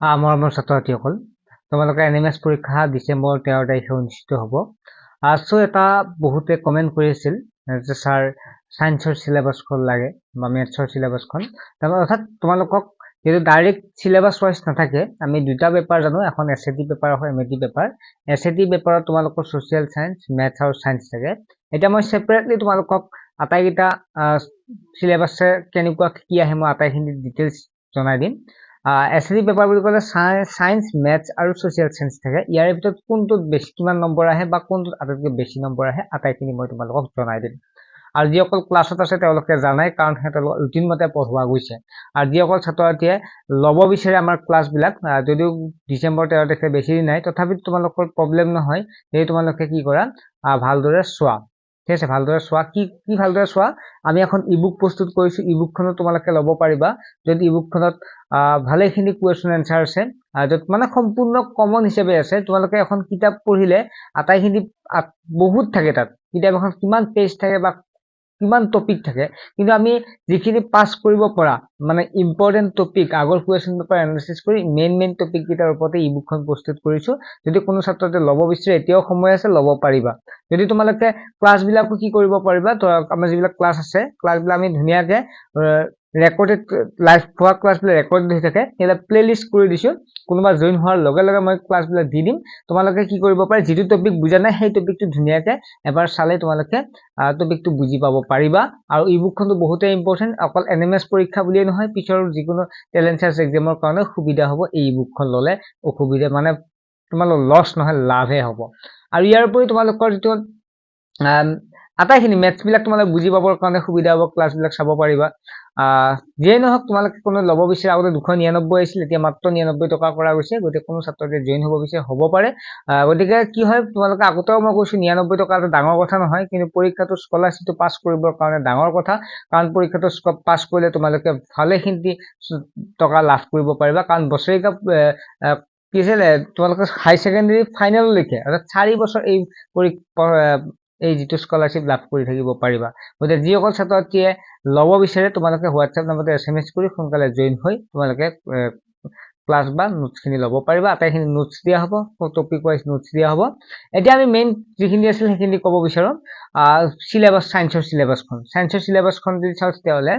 মৰমৰ ছাত্ৰ-ছাত্ৰীসকল, তোমালোকে এনএমএছ পৰীক্ষা ডিচেম্বৰ 13 তাৰিখে অনুষ্ঠিত হ'ব। সো এটা বহুতে কমেণ্ট কৰি আছিল যে ছাৰ সায়েন্সৰ চিলেবাছখন লাগে বা মেথছৰ চিলেবাছখন। অৰ্থাৎ তোমালোকক যদি ডাইৰেক্ট চিলেবাছ ৱাইজ নাথাকে, আমি দুটা পেপাৰ জানো, এখন এছএটি পেপাৰ হয়, এমএটি পেপাৰ। এছএটি পেপাৰত তোমালোকৰ ছ'চিয়েল চায়েন্স, মেথছ আৰু চায়েন্স থাকে। এতিয়া মই ছেপাৰেটলি তোমালোকক আটাইকেইটা চিলেবাছে কেনেকুৱা কি আহে মই আটাইখিনি ডিটেইলছ জনাই দিম। এছএটি পেপাৰ বুলি ক'লে চায়েন্স, মেথছ আৰু ছ'চিয়েল চায়েন্স থাকে। ইয়াৰে ভিতৰত কোনটোত বেছি কিমান নম্বৰ আহে বা কোনটোত আটাইতকৈ বেছি নম্বৰ আহে আটাইখিনি মই তোমালোকক জনাই দিম। আৰু যিসকল ক্লাছত আছে তেওঁলোকে জানাই, কাৰণ সিহঁতে ৰুটিন মতে পঢ়োৱা গৈছে। আৰু যিসকল ছাত্ৰ-ছাত্ৰীয়ে ল'ব বিচাৰে আমাৰ ক্লাছবিলাক, যদিও ডিচেম্বৰ 13 তাৰিখে বেছি দিন নাই, তথাপিতো তোমালোকৰ প্ৰব্লেম নহয়। সেই তোমালোকে কি কৰা, ভালদৰে চোৱা। ঠিক আছে, ভালদৰে চোৱা। কি ভালদৰে চোৱা, আমি এখন ইবুক প্ৰস্তুত কৰিছো, ইবুকখনো তোমালোকে ল'ব পাৰিবা। যদি ইবুকখনত ভালেখিনি কুৱেশ্যন এনচাৰ আছে, য'ত মানে সম্পূৰ্ণ কমন হিচাপে আছে। তোমালোকে এখন কিতাপ পঢ়িলে আটাইখিনি বহুত থাকে তাত। কিতাপ এখন কিমান পেজ থাকে বা কিমান টপিক থাকে, কিন্তু আমি যিখিনি পাছ কৰিব পৰা মানে ইম্পৰ্টেণ্ট টপিক আগৰ কুৱেশ্যন পেপাৰ এনালাইচিছ কৰি মেইন টপিক কেইটাৰ ওপৰতে ইবুকখন প্ৰস্তুত কৰিছো। যদি কোনো ছাত্ৰতে ল'ব বিচাৰে, এতিয়াও সময় আছে, ল'ব পাৰিবা। যদি তোমালোকে ক্লাছবিলাকো কি কৰিব পাৰিবা, আমাৰ যিবিলাক ক্লাছ আছে, ক্লাছবিলাক আমি ধুনীয়াকে ৰেকৰ্ডেড লাইভ হোৱা ক্লাছবিলাক ৰেকৰ্ডেড হৈ থাকে, সেইবিলাক প্লেলিষ্ট কৰি দিছো। কোনোবা জইন হোৱাৰ লগে লগে মই ক্লাছবিলাক দি দিম। তোমালোকে কি কৰিব পাৰে, যিটো টপিক বুজা নাই সেই টপিকটো ধুনীয়াকে এবাৰ চালে তোমালোকে টপিকটো বুজি পাব পাৰিবা। আৰু ইবুকখনটো বহুতেই ইম্পৰ্টেণ্ট, অকল এনএমএছ পৰীক্ষা বুলিয়ে নহয়, পিছৰ যিকোনো টেলেণ্ট চাৰ্চ এক্সামৰ কাৰণে সুবিধা হ'ব এই ইবুকখন ল'লে। অসুবিধা মানে তোমালোকৰ লছ নহয়, লাভহে হ'ব। আৰু ইয়াৰ উপৰি তোমালোকৰ যিটো আটাইখিনি মেথছবিলাক তোমালোকে বুজি পাবৰ কাৰণে সুবিধা হ'ব, ক্লাছবিলাক চাব পাৰিবা। যিয়ে নহওক, তোমালোকে কোনো ল'ব বিচাৰে, আগতে 299 আছিল, এতিয়া মাত্ৰ 99 টকা কৰা গৈছে। গতিকে কোনো ছাত্ৰতে জইন হ'ব বিচাৰে, হ'ব পাৰে। গতিকে কি হয়, তোমালোকে আগতেও মই কৈছো 99 টকা এটা ডাঙৰ কথা নহয়, কিন্তু পৰীক্ষাটো স্কলাৰশ্বিপটো পাছ কৰিবৰ কাৰণে ডাঙৰ কথা। কাৰণ পৰীক্ষাটো পাছ কৰিলে তোমালোকে ভালেখিনি টকা লাভ কৰিব পাৰিবা। কাৰণ বছৰেকীয়া কি আছিলে, তোমালোকে হাই ছেকেণ্ডেৰী ফাইনেললৈকে অৰ্থাৎ 4 বছৰ এই যিটো স্কলাৰশ্বিপ লাভ কৰি থাকিব পাৰিবা। গতিকে যিসকল ছাত্ৰ-ছাত্ৰীয়ে ল'ব বিচাৰে, তোমালোকে হোৱাটছএপ নম্বৰতে SMS কৰি সোনকালে জইন হৈ তোমালোকে ক্লাছ বা নোটছখিনি ল'ব পাৰিবা। আটাইখিনি নোটছ দিয়া হ'ব, টপিক ৱাইজ নোটছ দিয়া হ'ব। এতিয়া আমি মেইন যিখিনি আছিল সেইখিনি ক'ব বিচাৰোঁ। চিলেবাছ, চায়েন্সৰ চিলেবাছখন যদি চাওঁ, তেতিয়াহ'লে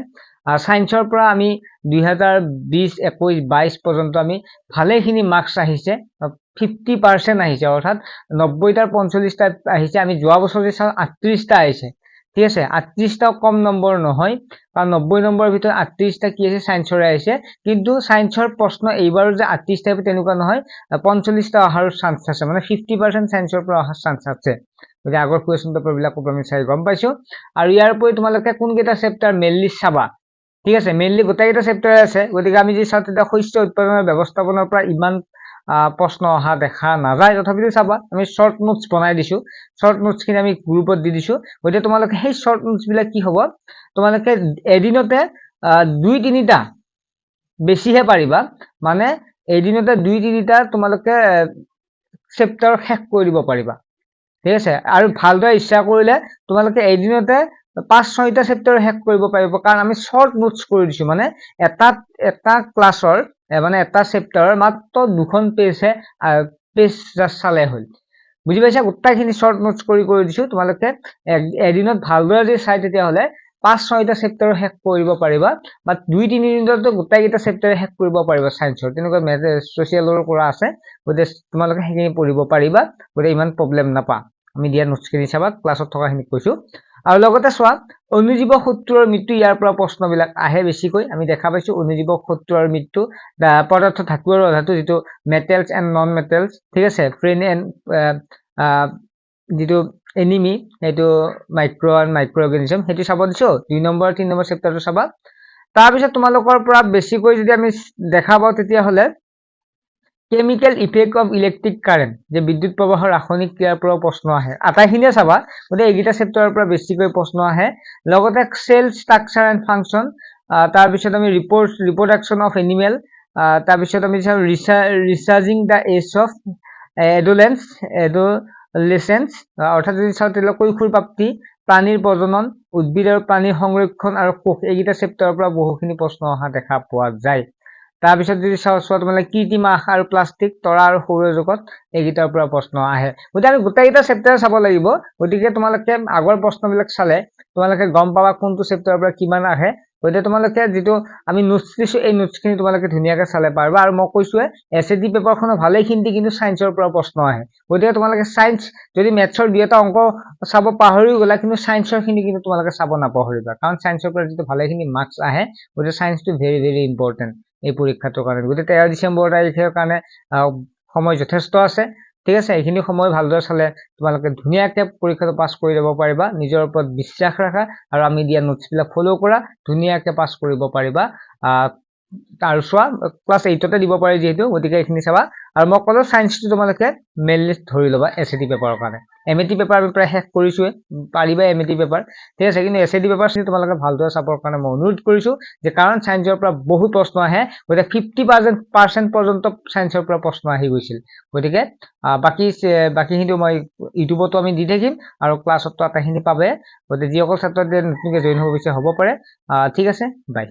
চায়েন্সৰ পৰা আমি 2020, 21, 22 পৰ্যন্ত আমি ভালেখিনি মাৰ্কছ আহিছে, 50% আহিছে, অৰ্থাৎ 90টাৰ 45টা আহিছে। আমি যোৱা বছৰ যদি চাওঁ 38টা আহিছে। ঠিক আছে, 38টাও কম নম্বৰ নহয়, কাৰণ 90 নম্বৰৰ ভিতৰত 38টা কি আছে, চায়েন্সৰে আহিছে। কিন্তু চায়েন্সৰ প্ৰশ্ন এইবাৰো যে 38টা তেনেকুৱা নহয়, 45টা অহাৰ চান্স আছে, মানে 50% চায়েন্সৰ পৰা অহাৰ চান্স আছে। গতিকে আগৰ কুৱেশ্যন পেপাৰবিলাকো আমি চাই গম পাইছো। আৰু ইয়াৰ উপৰি তোমালোকে কোনকেইটা চেপ্টাৰ মেইনলি চাবা। ঠিক আছে, মেইনলি গোটেইকেইটা চেপ্টাৰ আছে। গতিকে আমি যি চাওঁ, তেতিয়া শস্য উৎপাদনৰ ব্যৱস্থাপনাৰ পৰা ইমান প্ৰশ্ন অহা দেখা নাযায়, তথাপিতো চাবা। আমি শ্বৰ্ট নোটছ বনাই দিছো, শ্বৰ্ট নোটছখিনি আমি গ্ৰুপত দি দিছো। গতিকে তোমালোকে সেই শ্বৰ্ট নোটছবিলাক কি হ'ব, তোমালোকে এদিনতে 2-3টা বেছিহে পাৰিবা, মানে এদিনতে 2-3টা তোমালোকে চেপ্টাৰ শেষ কৰি দিব পাৰিবা। ঠিক আছে, আৰু ভালদৰে ইচ্ছা কৰিলে তোমালোকে এদিনতে 5-6টা চেপ্টাৰ শেষ কৰিব পাৰিব, কাৰণ আমি শ্বৰ্ট নোটছ কৰি দিছো। মানে এটা ক্লাছৰ মানে এটা চেপ্টাৰৰ মাত্ৰ 2খন পেজ চালে হ'ল। বুজি পাইছা, গোটেইখিনি শ্বৰ্ট নোটছ কৰি দিছো। তোমালোকে এদিনত ভালদৰে যদি চাই, তেতিয়াহ'লে 5-6টা চেপ্টাৰ শেষ কৰিব পাৰিবা, বা 2-3 দিনতো গোটেইকেইটা চেপ্টাৰ শেষ কৰিব পাৰিবা চায়েন্সৰ। তেনেকুৱা ছ'চিয়েলৰ পৰা আছে, গতিকে তোমালোকে সেইখিনি পঢ়িব পাৰিবা। গতিকে ইমান প্ৰব্লেম নাপা। আমি দিয়া নোটছখিনি চাবা, ক্লাছত থকাখিনি কৈছো। আৰু লগতে চোৱা, অনুজীৱ শত্ৰু আৰু মৃত্যু, ইয়াৰ পৰা প্ৰশ্নবিলাক আহে বেছিকৈ। আমি দেখা পাইছো অনুজীৱ শত্ৰু আৰু মৃত্যু, পদাৰ্থ, ধাতু আৰু অধাতু, যিটো মেটেলছ এণ্ড নন মেটেলছ। ঠিক আছে, ফ্ৰেণ্ড এণ্ড যিটো এনিমি, সেইটো মাইক্ৰ অৰ্গেনিজম, সেইটো চাব দিছো। 2 নম্বৰ 3 নম্বৰ চেপ্টাৰটো চাবা। তাৰপিছত তোমালোকৰ পৰা বেছিকৈ যদি আমি দেখা পাওঁ, তেতিয়াহ'লে chemical effect of electric current, যে বিদ্যুৎ প্ৰবাহৰ ৰাসায়নিক ক্ৰিয়াৰ পৰা প্ৰশ্ন আহে। আটাইখিনিয়ে চাবা, গতিকে এইকেইটা চেপ্টাৰৰ পৰা বেছিকৈ প্ৰশ্ন আহে। লগতে চেল ষ্ট্ৰাকচাৰ এণ্ড ফাংচন, তাৰপিছত আমি ৰিপ্ৰডাকশ্যন অফ এনিমেল, তাৰপিছত আমি চাওঁ ৰিচাৰ্জিং দ্য এজ অফ এডোলেচেন্স, অৰ্থাৎ যদি চাওঁ তেতিয়াহ'লে কৈশোৰ প্ৰাপ্তি, প্ৰাণীৰ প্ৰজনন, উদ্ভিদ আৰু প্ৰাণীৰ সংৰক্ষণ আৰু কোষ, এইকেইটা চেপ্টাৰৰ পৰা বহুখিনি প্ৰশ্ন অহা দেখা পোৱা যায়। তাৰপিছত যদি চোৱা তোমালোকে কৃত্ৰিম আকাশ আৰু প্লাষ্টিক, তৰা আৰু সৌৰজগত, এইকেইটাৰ পৰা প্ৰশ্ন আহে। গতিকে আমি গোটেইকেইটা চেপ্টাৰ চাব লাগিব। গতিকে তোমালোকে আগৰ প্ৰশ্নবিলাক চালে তোমালোকে গম পাবা কোনটো চেপ্টাৰৰ পৰা কিমান আহে। গতিকে তোমালোকে যিটো আমি নোটছ দিছো এই নোটছখিনি তোমালোকে ধুনীয়াকৈ চালে পাৰিবা। আৰু মই কৈছোৱে SAT পেপাৰখনৰ ভালেখিনি কিন্তু ছায়েন্সৰ পৰা প্ৰশ্ন আহে। গতিকে তোমালোকে ছায়েন্স যদি মেথছৰ 2-এটা অংক চাব পাহৰি গ'লা, কিন্তু ছায়েন্সৰ খিনি কিন্তু তোমালোকে চাব নাপাহৰিবা, কাৰণ ছায়েন্সৰ পৰা যিটো ভালেখিনি মাৰ্কছ আহে। গতিকে ছায়েন্সটো ভেৰি ভেৰি ইম্পৰ্টেণ্ট এই পৰীক্ষাটোৰ কাৰণে। গতিকে 13 ডিচেম্বৰ তাৰিখৰ কাৰণে সময় যথেষ্ট আছে। ঠিক আছে, এইখিনি সময় ভালদৰে চালে তোমালোকে ধুনীয়াকৈ পৰীক্ষাটো পাছ কৰি যাব পাৰিবা। নিজৰ ওপৰত বিশ্বাস ৰাখা আৰু আমি দিয়া নোটছবিলাক ফ'ল' কৰা, ধুনীয়াকৈ পাছ কৰিব পাৰিবা। আৰু চোৱা ক্লাছ 8তে দিব পাৰি যিহেতু, গতিকে এইখিনি চাবা। আৰু মই ক'লো ছায়েন্সটো তোমালোকে মেইনলি ধৰি ল'বা SAT পেপাৰৰ কাৰণে। MET পেপাৰ আমি প্ৰায় শেষ কৰিছোৱে, পাৰিবা MET পেপাৰ। ঠিক আছে, কিন্তু SAT পেপাৰখিনি তোমালোকে ভালদৰে চাবৰ কাৰণে মই অনুৰোধ কৰিছোঁ, যে কাৰণ ছায়েন্সৰ পৰা বহুত প্ৰশ্ন আহে। গতিকে 50% পৰ্যন্ত ছায়েন্সৰ পৰা প্ৰশ্ন আহি গৈছিল। গতিকে বাকীখিনি মই ইউটিউবতো আমি দি থাকিম আৰু ক্লাছতো আটাইখিনি পাবে। গতিকে যিসকল ছাত্ৰই নতুনকৈ জইন হ'ব বিচাৰে হ'ব পাৰে। ঠিক আছে, বাই।